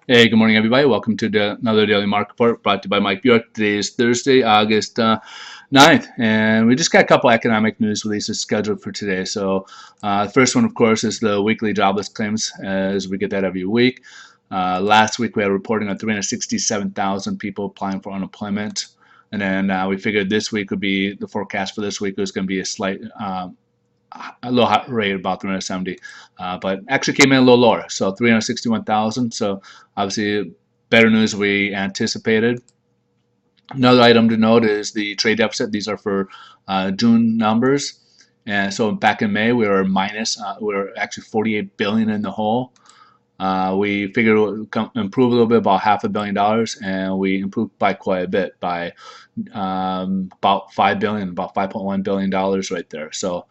Hey, good morning, everybody. Welcome to another Daily Market Report brought to you by Mike Bjork. Today is Thursday, August 9th, and we just got a couple economic news releases scheduled for today. The first one, of course, is the weekly jobless claims, as we get that every week. Last week, we had a reporting on 367,000 people applying for unemployment. And then we figured this week would be the forecast for this week was going to be a little hot rate, about 370, but actually came in a little lower, so 361,000. So obviously better news we anticipated. Another item to note is the trade deficit. These are for June numbers, and so back in May we were minus. We were actually 48 billion in the hole. We figured it would improve a little bit, about $500 million, and we improved by quite a bit, by about 5 billion, about $5.1 billion right there. So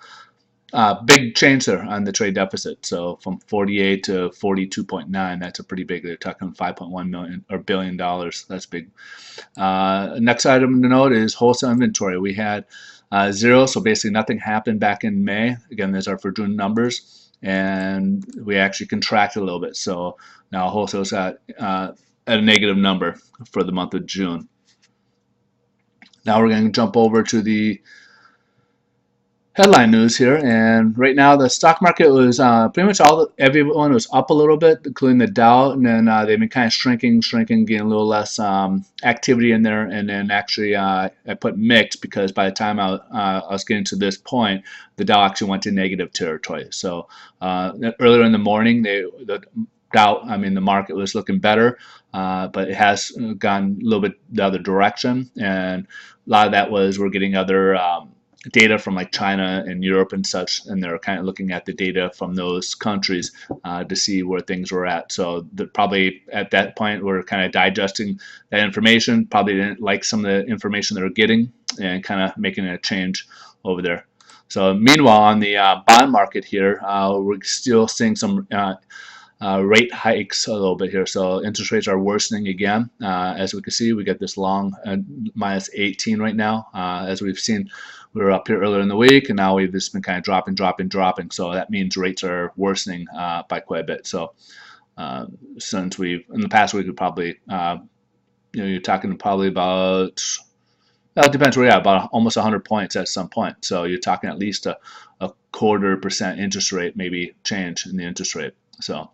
big change there on the trade deficit. So from 48 to 42.9, that's a pretty big. They're talking 5.1 million or billion dollars. That's big. Next item to note is wholesale inventory. We had zero, so basically nothing happened back in May. Again, these are for June numbers, and we actually contracted a little bit. So now wholesale's at a negative number for the month of June. Now we're going to jump over to the headline news here, and right now the stock market was pretty much everyone was up a little bit, including the Dow, and then they've been kind of shrinking, getting a little less activity in there, and then actually I put mixed because by the time I was getting to this point, the Dow actually went to negative territory. So earlier in the morning, the Dow, I mean the market was looking better, but it has gone a little bit the other direction, and a lot of that was we're getting other data from like China and Europe and such, and they're kind of looking at the data from those countries to see where things were at. So probably at that point we're kind of digesting that information. Probably didn't like some of the information they're getting and kind of making a change over there. So meanwhile, on the bond market here, we're still seeing some rate hikes a little bit here. So interest rates are worsening again. As we can see, we got this long minus 18 right now. As we've seen, we were up here earlier in the week, and now we've just been kind of dropping. So that means rates are worsening by quite a bit. So since we've in the past week, we probably you're talking probably about. Well, it depends where you're at, about almost 100 points at some point. So you're talking at least a 0.25% interest rate, maybe change in the interest rate. So, all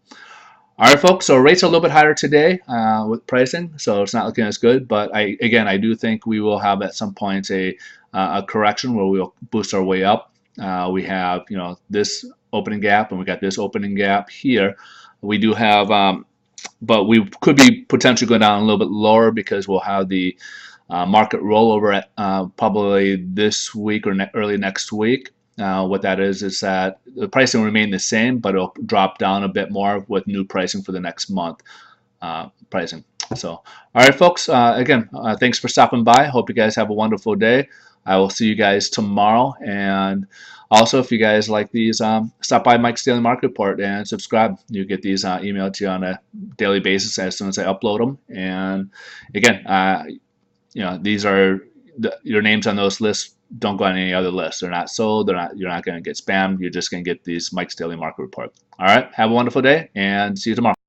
right, folks. So rates are a little bit higher today with pricing, so it's not looking as good. But I do think we will have at some point a correction where we'll boost our way up. We have this opening gap, and we got this opening gap here. We do have, but we could be potentially going down a little bit lower because we'll have the market rollover at probably this week or early next week. What that is that the pricing will remain the same, but it'll drop down a bit more with new pricing for the next month pricing. So, all right, folks. Again, thanks for stopping by. Hope you guys have a wonderful day. I will see you guys tomorrow. And also, if you guys like these, stop by Mike's Daily Market Report and subscribe. You get these emailed to you on a daily basis as soon as I upload them. And again, these are your names on those lists. Don't go on any other lists. They're not sold. You're not going to get spammed. You're just going to get these Mike's Daily Market Report. All right. Have a wonderful day and see you tomorrow.